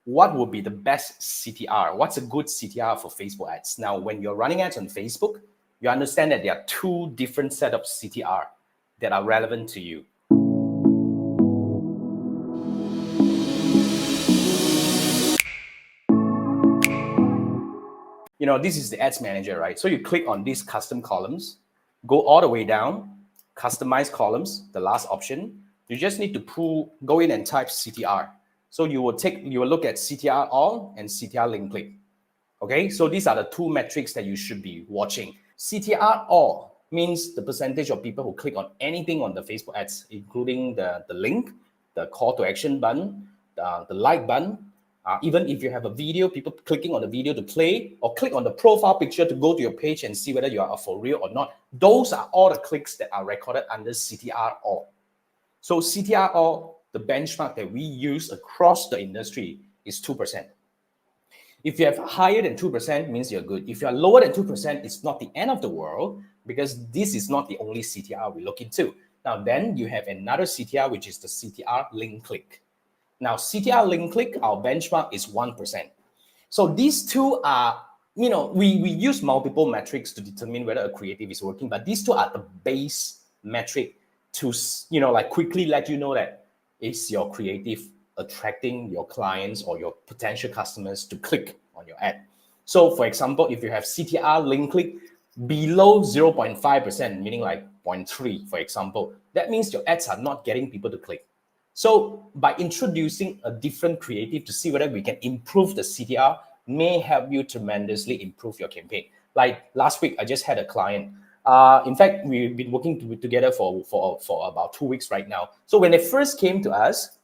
what would be the best CTR? What's a good CTR for Facebook ads? Now, when you're running ads on Facebook, you understand that there are two different set of CTR that are relevant to you. This is the ads manager, right? So you click on these custom columns, go all the way down, customize columns, the last option. You just need to go in and type CTR. So you will look at CTR all and CTR link click. Okay, so these are the two metrics that you should be watching. CTR all means the percentage of people who click on anything on the Facebook ads, including the link, the call to action button, the like button. Even if you have a video, people clicking on the video to play, or click on the profile picture to go to your page and see whether you are for real or not. Those are all the clicks that are recorded under CTR all. So CTR all, the benchmark that we use across the industry is 2%. If you have higher than 2%, means you're good. If you're lower than 2%, it's not the end of the world, because this is not the only CTR we look into. Now, then you have another CTR, which is the CTR link click. Now, CTR link click, our benchmark is 1%. So these two are, we use multiple metrics to determine whether a creative is working, but these two are the base metric to, quickly let you know that is your creative attracting your clients or your potential customers to click on your ad. So for example, if you have CTR link click below 0.5%, meaning like 0.3, for example, that means your ads are not getting people to click. So by introducing a different creative to see whether we can improve the CTR may help you tremendously improve your campaign. Like last week, I just had a client. In fact, we've been working together for about 2 weeks right now. So when they first came to us,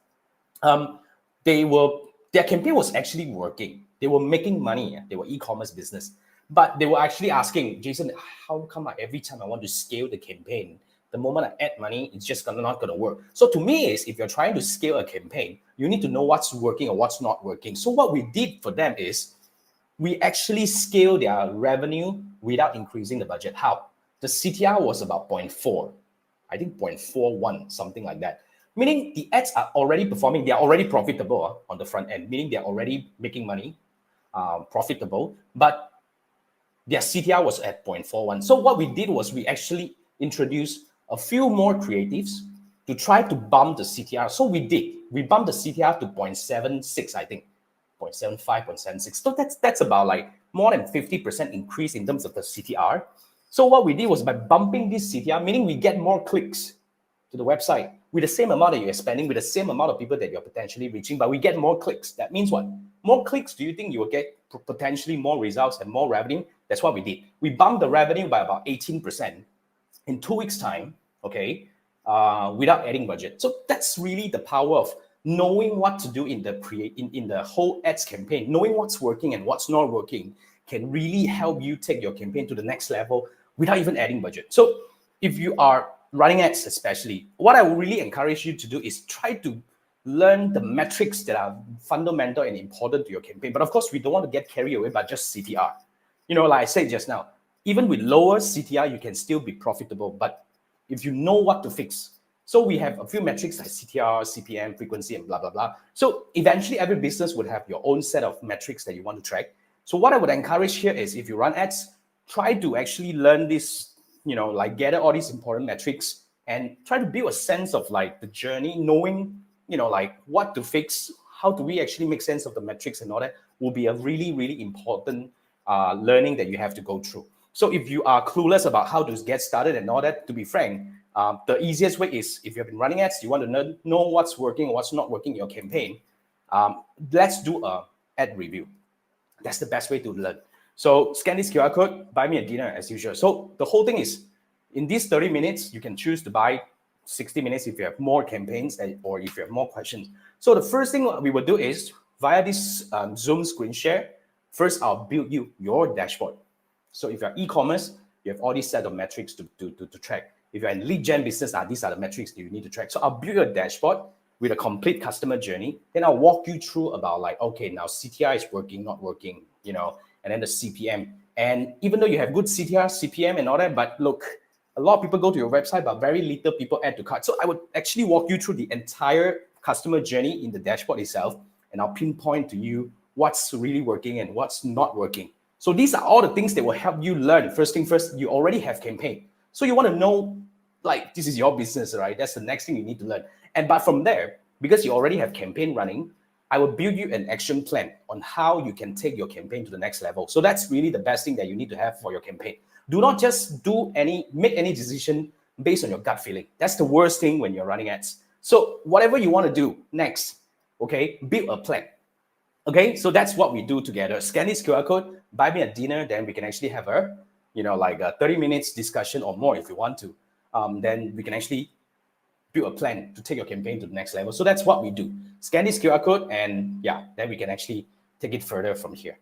their campaign was actually working. They were making money. They were e-commerce business. But they were actually asking, Jason, how come every time I want to scale the campaign, the moment I add money, it's just not going to work? So to me, if you're trying to scale a campaign, you need to know what's working or what's not working. So what we did for them is we actually scaled their revenue without increasing the budget. How? The CTR was about 0.4, I think 0.41, something like that. Meaning the ads are already performing, they are already profitable on the front end, meaning they're already making money, profitable, but their CTR was at 0.41. So what we did was we actually introduced a few more creatives to try to bump the CTR. So we bumped the CTR to 0.76, I think, 0.75, 0.76. So that's about like more than 50% increase in terms of the CTR. So what we did was by bumping this CTR, meaning we get more clicks to the website with the same amount that you're spending, with the same amount of people that you're potentially reaching, but we get more clicks. That means what? More clicks, do you think you will get potentially more results and more revenue? That's what we did. We bumped the revenue by about 18% in 2 weeks' time, okay, without adding budget. So that's really the power of knowing what to do in the whole ads campaign. Knowing what's working and what's not working can really help you take your campaign to the next level without even adding budget. So if you are running ads especially, what I would really encourage you to do is try to learn the metrics that are fundamental and important to your campaign. But of course, we don't want to get carried away by just CTR. Like I said just now, even with lower CTR, you can still be profitable. But if you know what to fix, so we have a few metrics like CTR, CPM, frequency, and blah, blah, blah. So eventually every business would have your own set of metrics that you want to track. So what I would encourage here is if you run ads, try to actually learn this, gather all these important metrics and try to build a sense of like the journey, knowing, what to fix, how do we actually make sense of the metrics and all that will be a really, really important learning that you have to go through. So if you are clueless about how to get started and all that, to be frank, the easiest way is if you have been running ads, you want to know what's working, what's not working in your campaign, let's do a ad review. That's the best way to learn. So scan this QR code, buy me a dinner as usual. So the whole thing is, in these 30 minutes, you can choose to buy 60 minutes if you have more campaigns or if you have more questions. So the first thing we will do is, via this Zoom screen share, first I'll build you your dashboard. So if you're e-commerce, you have all these set of metrics to track. If you're in lead gen business, these are the metrics that you need to track. So I'll build a dashboard with a complete customer journey. Then I'll walk you through about like, okay, now CTR is working, not working, and then the CPM. And even though you have good CTR, CPM and all that, but look, a lot of people go to your website, but very little people add to cart. So I would actually walk you through the entire customer journey in the dashboard itself. and I'll pinpoint to you what's really working and what's not working. So these are all the things that will help you learn. First thing first, you already have campaign. So you want to know, like, this is your business, right? That's the next thing you need to learn. But from there, because you already have campaign running, I will build you an action plan on how you can take your campaign to the next level. So that's really the best thing that you need to have for your campaign. Do not just make any decision based on your gut feeling. That's the worst thing when you're running ads. So whatever you want to do next, okay, build a plan. Okay, so that's what we do together. Scan this QR code, buy me a dinner, then we can actually have a, like a 30 minutes discussion or more if you want to. Then we can actually build a plan to take your campaign to the next level. So that's what we do. Scan this QR code and yeah, then we can actually take it further from here.